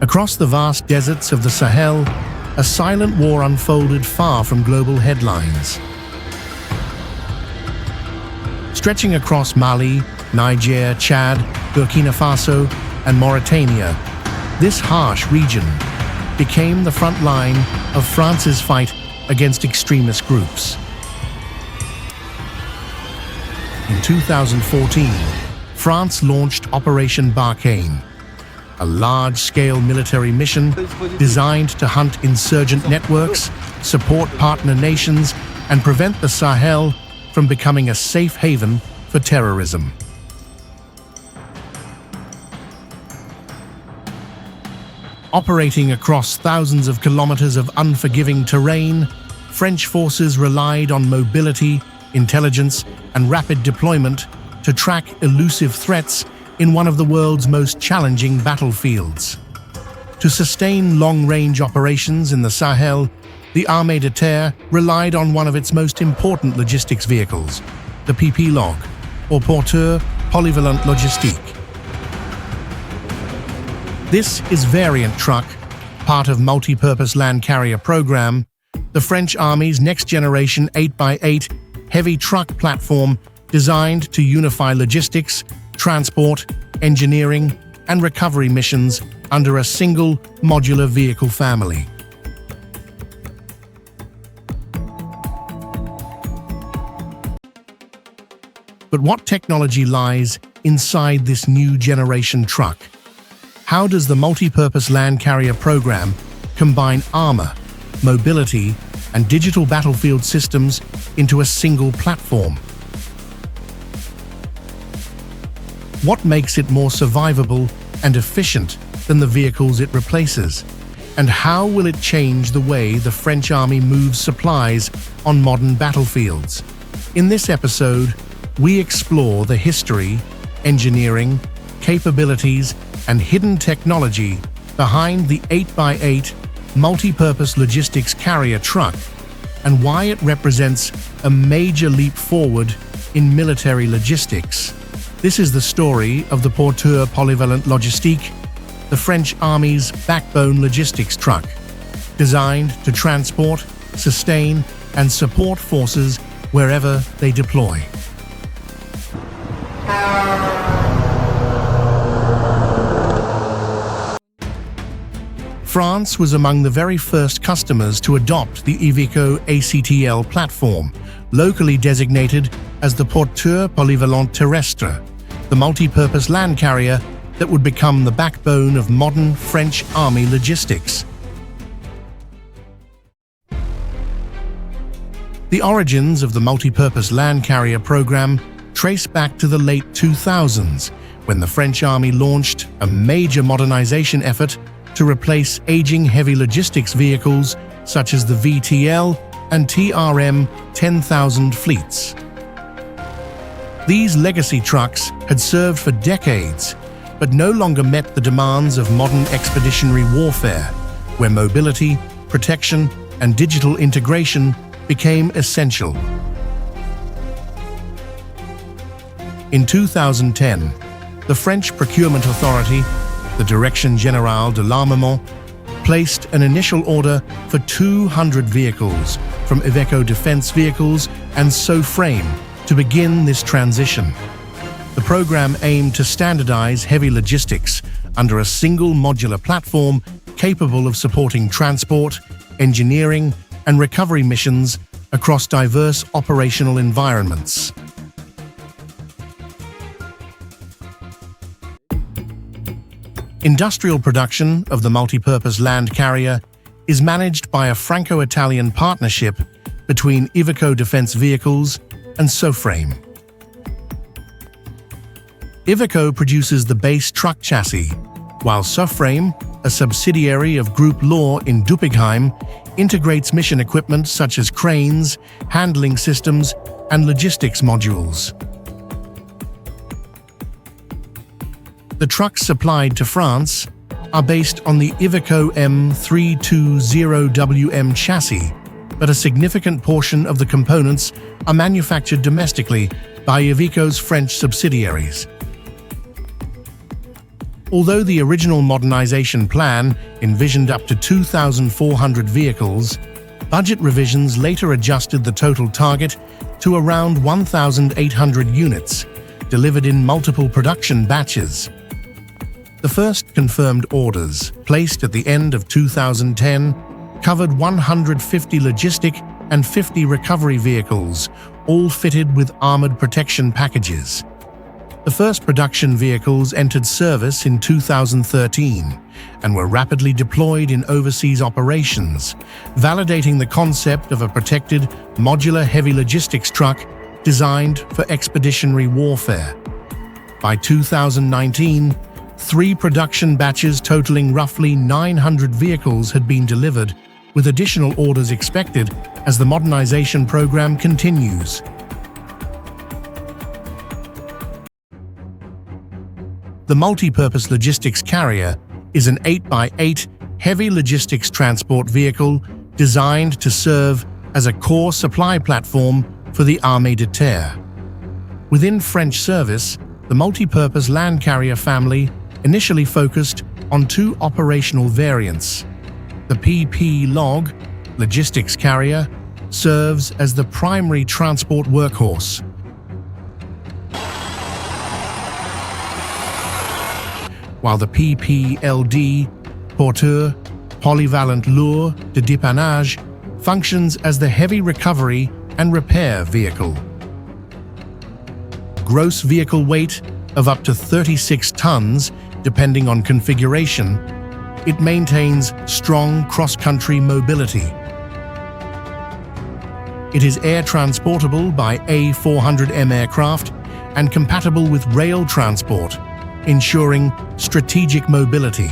Across the vast deserts of the Sahel, a silent war unfolded far from global headlines. Stretching across Mali, Niger, Chad, Burkina Faso, and Mauritania, this harsh region became the front line of France's fight against extremist groups. In 2014, France launched Operation Barkhane, a large-scale military mission designed to hunt insurgent networks, support partner nations, and prevent the Sahel from becoming a safe haven for terrorism. Operating across thousands of kilometers of unforgiving terrain, French forces relied on mobility, intelligence, and rapid deployment to track elusive threats in one of the world's most challenging battlefields. To sustain long-range operations in the Sahel, the Armée de Terre relied on one of its most important logistics vehicles, the PPLOG, or Porteur Polyvalent Logistique. This is variant truck, part of Multipurpose Land Carrier program, the French Army's next-generation 8x8 heavy truck platform designed to unify logistics, transport, engineering, and recovery missions under a single modular vehicle family. But what technology lies inside this new generation truck? How does the Multipurpose Land Carrier program combine armor, mobility, and digital battlefield systems into a single platform? What makes it more survivable and efficient than the vehicles it replaces? And how will it change the way the French Army moves supplies on modern battlefields? In this episode, we explore the history, engineering, capabilities, and hidden technology behind the 8x8 multi-purpose logistics carrier truck and why it represents a major leap forward in military logistics. This is the story of the Porteur Polyvalent Logistique, the French Army's backbone logistics truck, designed to transport, sustain, and support forces wherever they deploy. France was among the very first customers to adopt the IVECO ACTL platform, locally designated as the Porteur Polyvalent Terrestre, the multi-purpose land carrier that would become the backbone of modern French Army logistics. The origins of the multi-purpose land carrier program trace back to the late 2000s, when the French Army launched a major modernization effort to replace aging heavy logistics vehicles such as the VTL and TRM 10,000 fleets. These legacy trucks had served for decades, but no longer met the demands of modern expeditionary warfare, where mobility, protection, and digital integration became essential. In 2010, the French Procurement Authority, the Direction Générale de l'Armement, placed an initial order for 200 vehicles from IVECO Defense Vehicles and Soframe to begin this transition. The program aimed to standardize heavy logistics under a single modular platform capable of supporting transport, engineering, and recovery missions across diverse operational environments. Industrial production of the multipurpose land carrier is managed by a Franco-Italian partnership between IVECO Defense Vehicles and Soframe. IVECO produces the base truck chassis, while Soframe, a subsidiary of Group Law in Dupigheim, integrates mission equipment such as cranes, handling systems, and logistics modules. The trucks supplied to France are based on the IVECO M320WM chassis, but a significant portion of the components are manufactured domestically by IVECO's French subsidiaries. Although the original modernization plan envisioned up to 2,400 vehicles, budget revisions later adjusted the total target to around 1,800 units, delivered in multiple production batches. The first confirmed orders, placed at the end of 2010, covered 150 logistic and 50 recovery vehicles, all fitted with armored protection packages. The first production vehicles entered service in 2013 and were rapidly deployed in overseas operations, validating the concept of a protected, modular heavy logistics truck designed for expeditionary warfare. By 2019, 3 production batches totaling roughly 900 vehicles had been delivered, with additional orders expected as the modernization program continues. The Multipurpose Logistics Carrier is an 8x8 heavy logistics transport vehicle designed to serve as a core supply platform for the Armée de Terre. Within French service, the Multipurpose Land Carrier family initially focused on 2 operational variants. The PPLOG logistics carrier serves as the primary transport workhorse, while the PPLD Porteur Polyvalent de Dépannage functions as the heavy recovery and repair vehicle. Gross vehicle weight of up to 36 tons, depending on configuration, it maintains strong cross-country mobility. It is air transportable by A400M aircraft and compatible with rail transport, ensuring strategic mobility.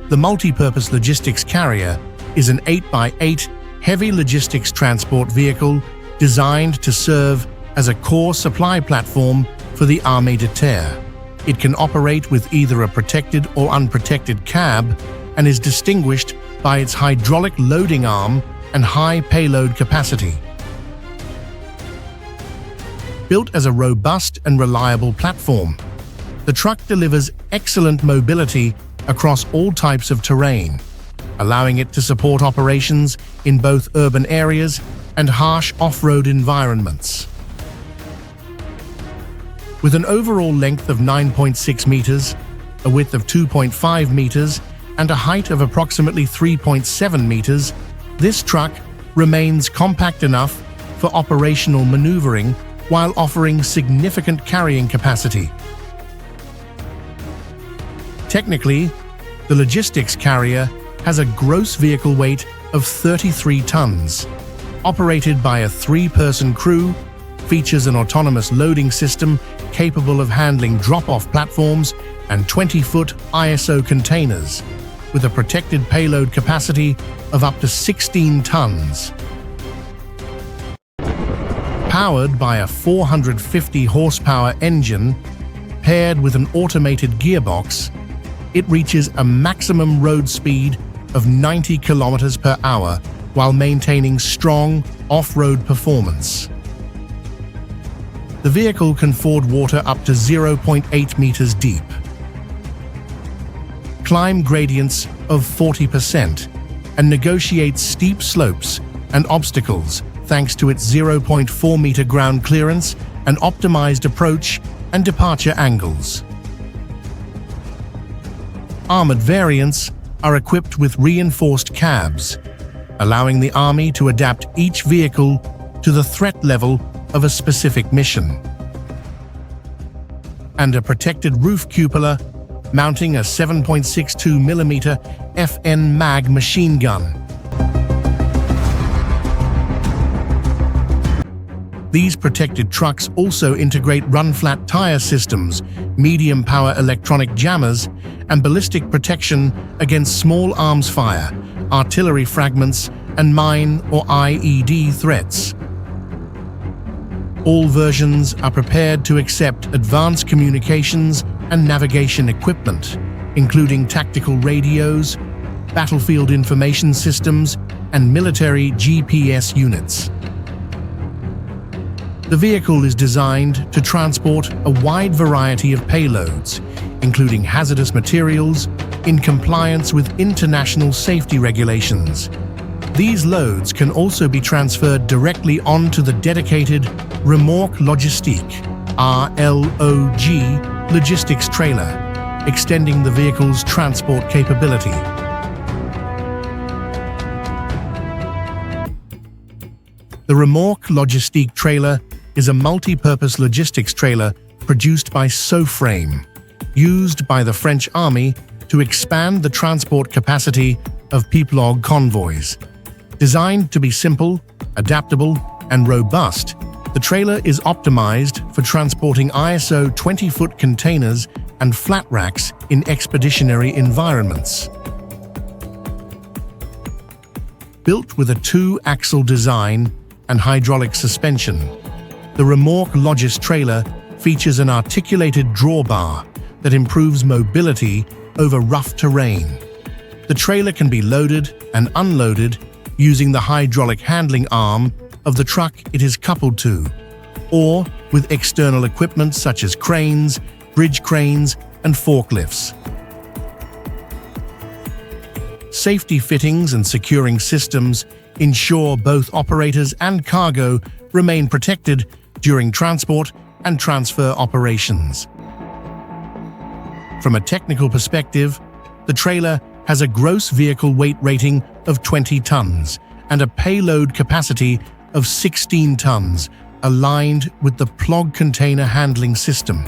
The Multipurpose Logistics Carrier is an 8x8 heavy logistics transport vehicle designed to serve as a core supply platform for the Armée de Terre. It can operate with either a protected or unprotected cab and is distinguished by its hydraulic loading arm and high payload capacity. Built as a robust and reliable platform, the truck delivers excellent mobility across all types of terrain, allowing it to support operations in both urban areas and harsh off-road environments. With an overall length of 9.6 meters, a width of 2.5 meters, and a height of approximately 3.7 meters, this truck remains compact enough for operational maneuvering while offering significant carrying capacity. Technically, the logistics carrier has a gross vehicle weight of 33 tons. Operated by a 3-person crew, features an autonomous loading system capable of handling drop-off platforms and 20-foot ISO containers, with a protected payload capacity of up to 16 tons. Powered by a 450 horsepower engine paired with an automated gearbox, it reaches a maximum road speed of 90 kilometers per hour while maintaining strong off-road performance. The vehicle can ford water up to 0.8 meters deep, climb gradients of 40%, and negotiate steep slopes and obstacles thanks to its 0.4 meter ground clearance and optimized approach and departure angles. Armored variants are equipped with reinforced cabs, allowing the Army to adapt each vehicle to the threat level of a specific mission. And a protected roof cupola mounting a 7.62mm FN MAG machine gun. These protected trucks also integrate run-flat tire systems, medium-power electronic jammers, and ballistic protection against small arms fire, artillery fragments, and mine or IED threats. All versions are prepared to accept advanced communications and navigation equipment, including tactical radios, battlefield information systems, and military GPS units. The vehicle is designed to transport a wide variety of payloads, including hazardous materials, in compliance with international safety regulations. These loads can also be transferred directly onto the dedicated Remorque Logistique (RLOG) logistics trailer, extending the vehicle's transport capability. The Remorque Logistique trailer is a multi-purpose logistics trailer produced by Soframe, used by the French Army to expand the transport capacity of PPLOG convoys. Designed to be simple, adaptable, and robust, the trailer is optimized for transporting ISO 20-foot containers and flat racks in expeditionary environments. Built with a 2-axle design and hydraulic suspension, the Remorque Logis trailer features an articulated drawbar that improves mobility over rough terrain. The trailer can be loaded and unloaded using the hydraulic handling arm of the truck it is coupled to, or with external equipment such as cranes, bridge cranes, and forklifts. Safety fittings and securing systems ensure both operators and cargo remain protected during transport and transfer operations. From a technical perspective, the trailer has a gross vehicle weight rating of 20 tons and a payload capacity of 16 tons, aligned with the PPLOG container handling system.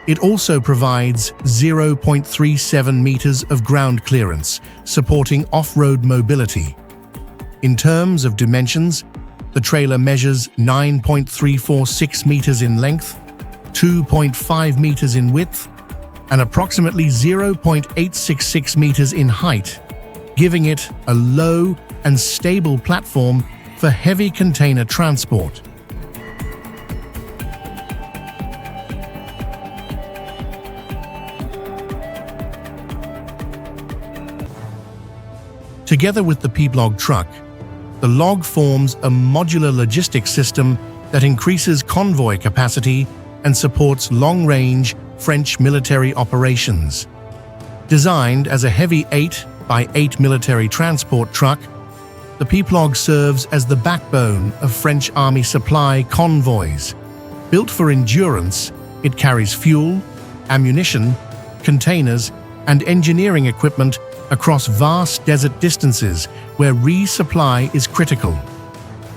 It also provides 0.37 meters of ground clearance, supporting off-road mobility. In terms of dimensions, the trailer measures 9.346 meters in length, 2.5 meters in width, and approximately 0.866 meters in height, giving it a low and stable platform for heavy container transport. Together with the PPLOG truck, the log forms a modular logistics system that increases convoy capacity and supports long-range French military operations. Designed as a heavy 8x8 military transport truck, the PPLOG serves as the backbone of French Army supply convoys. Built for endurance, it carries fuel, ammunition, containers, and engineering equipment across vast desert distances where resupply is critical.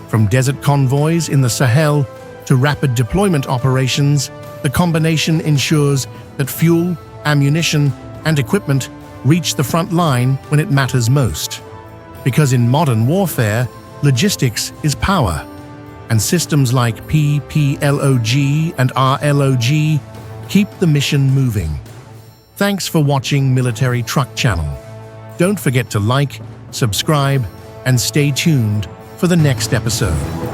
From desert convoys in the Sahel to rapid deployment operations, the combination ensures that fuel, ammunition, and equipment reach the front line when it matters most. Because in modern warfare, logistics is power, and systems like PPLOG and RLOG keep the mission moving. Thanks for watching Military Truck Channel. Don't forget to like, subscribe, and stay tuned for the next episode.